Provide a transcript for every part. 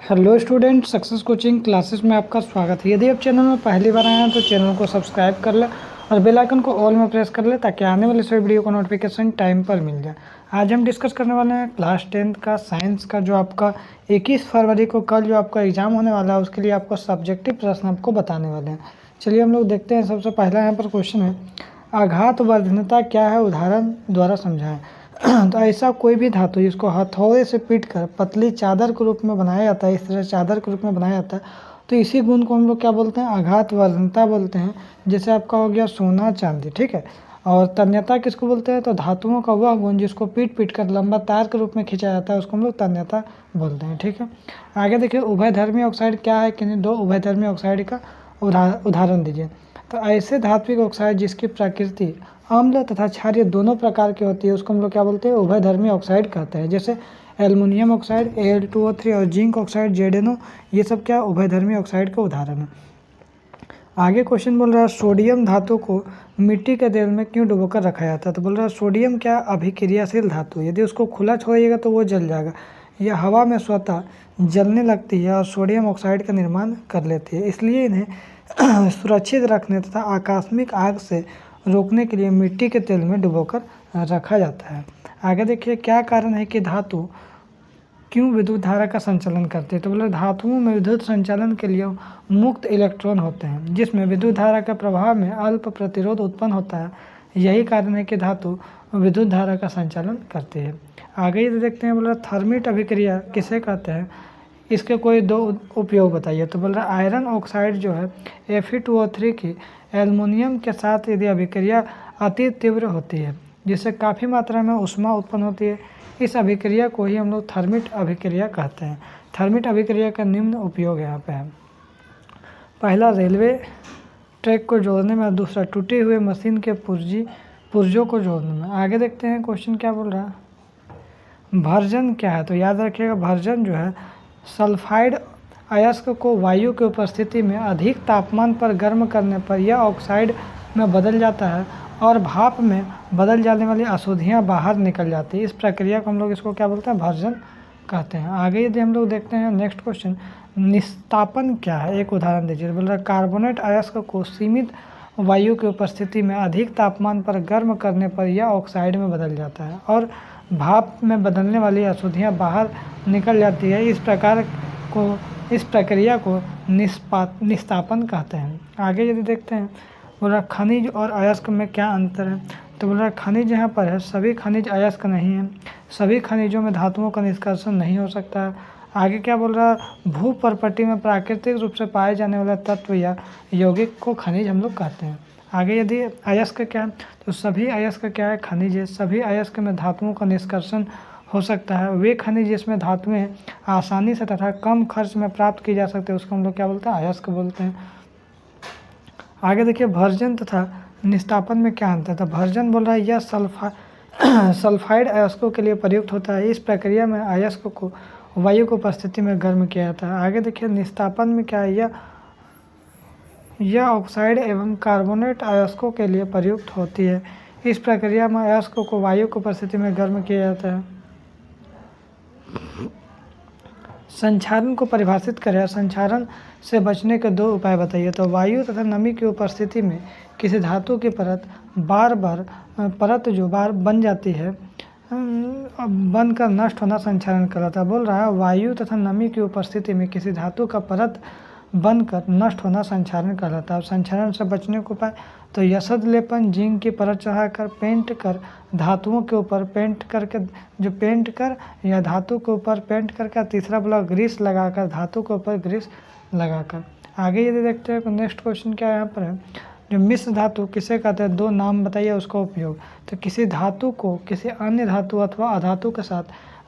Hello student, success coaching classes में आपका स्वागत है। यदि आप चैनल में पहली बार आए हैं तो चैनल को सब्सक्राइब कर ले और बेल आइकन को ऑल में प्रेस कर ले ताकि आने वाले सभी वीडियो का नोटिफिकेशन टाइम पर मिल जाए। आज हम डिस्कस करने वाले हैं क्लास 10th का साइंस का, जो आपका 21 फरवरी को कल जो आपका एग्जाम होने वाला है उसके लिए आपको सब्जेक्टिव प्रश्न आपको बताने वाले हैं। चलिए हम लोग देखते हैं। सबसे पहला यहाँ पर क्वेश्चन है, आघात वर्धनता क्या है, उदाहरण द्वारा समझाएं। तो ऐसा कोई भी धातु जिसको हथौड़े से पीट कर पतली चादर के रूप में बनाया जाता है, इस तरह चादर के रूप में बनाया जाता है, तो इसी गुण को हम लोग क्या बोलते हैं, आघात वर्धनता बोलते हैं। जैसे आपका हो गया सोना चांदी, ठीक है। और तन्यता किसको बोलते हैं, तो धातुओं का वह गुण जिसको पीट पीट कर लंबा तार के रूप में खींचा जाता है उसको हम लोग तन्यता बोलते हैं, ठीक है। आगे देखिए, उभयधर्मी ऑक्साइड क्या है, कि दो उभयधर्मी ऑक्साइड का उदाहरण दीजिए। तो ऐसे धात्विक ऑक्साइड जिसकी प्रकृति अम्ल तथा क्षारीय दोनों प्रकार की होती है उसको हम लोग क्या बोलते हैं, उभयधर्मी ऑक्साइड कहते हैं। जैसे एल्युमिनियम ऑक्साइड Al2O3 और जिंक ऑक्साइड ZnO, ये सब क्या उभयधर्मी ऑक्साइड का उदाहरण है। आगे क्वेश्चन बोल रहा है, सोडियम धातु को मिट्टी के तेल में क्यों डुबोकर रखा जाता है। तो बोल रहा है सोडियम क्या अभिक्रियाशील धातु, यदि उसको खुला छोड़िएगा तो वो जल जाएगा। यह हवा में स्वतः जलने लगती है और सोडियम ऑक्साइड का निर्माण कर लेती है, इसलिए इन्हें सुरक्षित रखने तथा आकस्मिक आग से रोकने के लिए मिट्टी के तेल में डुबोकर रखा जाता है। आगे देखिए, क्या कारण है कि धातु क्यों विद्युत धारा का संचालन करते हैं। तो बोले धातुओं में विद्युत संचालन के लिए मुक्त इलेक्ट्रॉन होते हैं जिसमें विद्युत धारा के प्रभाव में अल्प प्रतिरोध उत्पन्न होता है। यही कारण है कि धातु विद्युत धारा का संचालन करती है। आगे ये देखते हैं, बोला थर्मिट अभिक्रिया किसे कहते हैं, इसके कोई दो उपयोग बताइए। तो बोल रहा है आयरन ऑक्साइड जो है Fe2O3 की एल्युमिनियम के साथ यदि अभिक्रिया अति तीव्र होती है जिससे काफ़ी मात्रा में ऊष्मा उत्पन्न होती है, इस अभिक्रिया को ही हम लोग थर्मिट अभिक्रिया कहते हैं। थर्मिट अभिक्रिया का निम्न उपयोग यहाँ पे है। पहला, रेलवे ट्रैक को जोड़ने में, और दूसरा टूटे हुए मशीन के पुर्जों को जोड़ने में। आगे देखते हैं क्वेश्चन क्या बोल रहा है, भर्जन क्या है। तो याद रखिएगा, भर्जन जो है सल्फाइड अयस्क को वायु की उपस्थिति में अधिक तापमान पर गर्म करने पर यह ऑक्साइड में बदल जाता है और भाप में बदल जाने वाली अशुद्धियाँ बाहर निकल जाती है। इस प्रक्रिया को हम लोग इसको क्या बोलते हैं, भर्जन कहते हैं। आगे यदि हम लोग देखते हैं नेक्स्ट क्वेश्चन, निस्तापन क्या है, एक उदाहरण दीजिए। बोल रहा है कार्बोनेट अयस्क को सीमित वायु की उपस्थिति में अधिक तापमान पर गर्म करने पर यह ऑक्साइड में बदल जाता है और भाप में बदलने वाली अशुद्धियाँ बाहर निकल जाती है। इस प्रक्रिया को निस्तापन कहते हैं। आगे यदि देखते हैं, बोल रहा खनिज और अयस्क में क्या अंतर है। तो बोल रहा खनिज यहाँ पर है, सभी खनिज अयस्क नहीं है, सभी खनिजों में धातुओं का निष्कर्षण नहीं हो सकता है। आगे क्या बोल रहा है, भू परपट्टी में प्राकृतिक रूप से पाए जाने वाला तत्व या यौगिक को खनिज हम लोग कहते हैं। आगे यदि अयस्क क्या है, तो सभी अयस्क क्या है, खनिज है। सभी अयस्क में धातुओं का निष्कर्षण हो सकता है। वे खनिज जिसमें धातुएं आसानी से तथा कम खर्च में प्राप्त की जा सकती है उसको हम लोग क्या बोलते हैं, अयस्क बोलते हैं। आगे देखिए, भर्जन तथा निस्तापन में क्या अंतर है। तो भर्जन बोल रहा है यह सल्फाइड अयस्कों के लिए प्रयुक्त होता है। इस प्रक्रिया में अयस्क को वायु की उपस्थिति में गर्म किया जाता है। आगे देखिए, निस्तापन में क्या है, यह ऑक्साइड एवं कार्बोनेट अयस्कों के लिए प्रयुक्त होती है। इस प्रक्रिया में अयस्क को वायु की उपस्थिति में गर्म किया जाता है। संक्षारण को परिभाषित करें, संक्षारण से बचने के दो उपाय बताइए। तो वायु तथा नमी की उपस्थिति में किसी धातु की परत जो बार बन जाती है, बनकर नष्ट होना संक्षारण कहलाता है। बोल रहा है वायु तथा नमी की उपस्थिति में किसी धातु का परत बनकर नष्ट होना संक्षारण कहलाता है। संक्षारण से बचने को उपाय, तो यसद लेपन, जिंक की परत चढ़ाकर, पेंट कर धातुओं के ऊपर पेंट कर या धातु के ऊपर पेंट करके, तीसरा बोला ग्रीस लगाकर, धातु के ऊपर ग्रीस लगाकर। आगे यदि देखते हैं तो नेक्स्ट क्वेश्चन क्या यहाँ पर है, जो मिश्र धातु किसे कहते हैं, दो नाम बताइए उसका उपयोग। तो किसी धातु को किसी अन्य धातु अथवा अधातु के साथ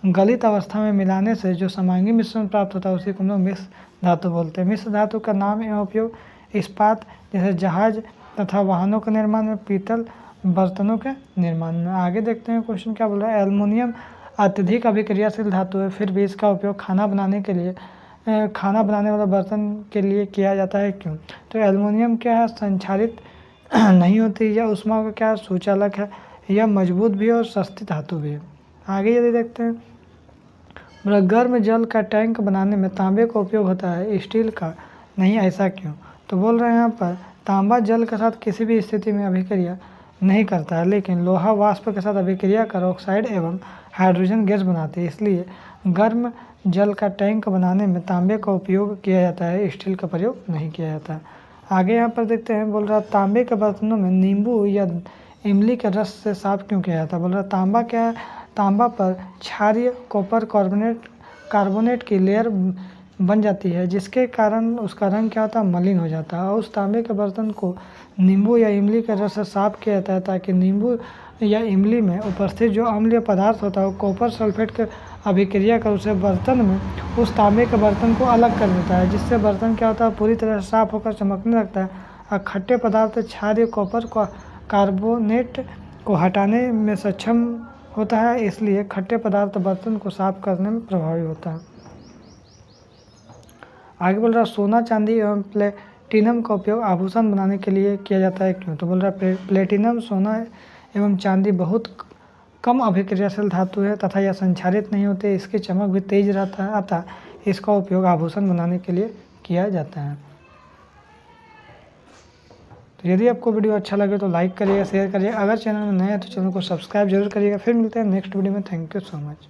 गलित अवस्था में मिलाने से जो समांगी मिश्रण प्राप्त होता है उसी को हम लोग मिश्र धातु बोलते हैं। मिश्र धातु का नाम एवं उपयोग इस्पात जैसे जहाज तथा वाहनों के निर्माण में, पीतल बर्तनों के निर्माण में। आगे देखते हैं क्वेश्चन क्या बोल रहा है, एल्युमिनियम अत्यधिक अभिक्रियाशील धातु है, फिर भी इसका उपयोग खाना बनाने वाला बर्तन के लिए किया जाता है, क्यों। तो एल्युमिनियम क्या है, संक्षारित नहीं होती, यह ऊष्मा का क्या सूचालक है, यह मजबूत भी है और सस्ती धातु भी है। आगे यदि देखते हैं, गर्म जल का टैंक बनाने में तांबे का उपयोग होता है, स्टील का नहीं, ऐसा क्यों? तो बोल रहे हैं यहाँ पर तांबा जल के साथ किसी भी स्थिति में अभिक्रिया नहीं करता है, लेकिन लोहा वाष्प के साथ अभिक्रिया कर ऑक्साइड एवं हाइड्रोजन गैस बनाती है, इसलिए गर्म जल का टैंक बनाने में तांबे का उपयोग किया जाता है, स्टील का प्रयोग नहीं किया जाता है। आगे यहाँ पर देखते हैं, बोल रहा तांबे के बर्तनों में नींबू या इमली के रस से साफ क्यों किया जाता है? बोल रहा तांबा क्या है, तांबा पर क्षारीय कॉपर कार्बोनेट की लेयर बन जाती है, जिसके कारण उसका रंग क्या होता है, मलिन हो जाता है। और उस तांबे के बर्तन को नींबू या इमली के रस से साफ किया जाता है, ताकि नींबू या इमली में उपस्थित जो अम्लीय पदार्थ होता है वो कॉपर सल्फेट के अभिक्रिया कर उसे बर्तन में उस तांबे के बर्तन को अलग कर देता है, जिससे बर्तन क्या होता है, पूरी तरह से साफ होकर चमकने लगता है और खट्टे पदार्थ क्षारीय कॉपर कार्बोनेट को हटाने में सक्षम होता है, इसलिए खट्टे पदार्थ बर्तन को साफ करने में प्रभावी होता है। आगे बोल रहा सोना चांदी एवं प्लेटिनम का उपयोग आभूषण बनाने के लिए किया जाता है, क्यों? तो बोल रहा प्लेटिनम सोना एवं चांदी बहुत कम अभिक्रियाशील धातु है तथा यह संक्षारित नहीं होते, इसकी चमक भी तेज रहता है, अतः इसका उपयोग आभूषण बनाने के लिए किया जाता है। तो यदि आपको वीडियो अच्छा लगे तो लाइक करिएगा, शेयर करिएगा, अगर चैनल में नए हैं तो चैनल को सब्सक्राइब जरूर करिएगा। फिर मिलते हैं नेक्स्ट वीडियो में। Thank you so much.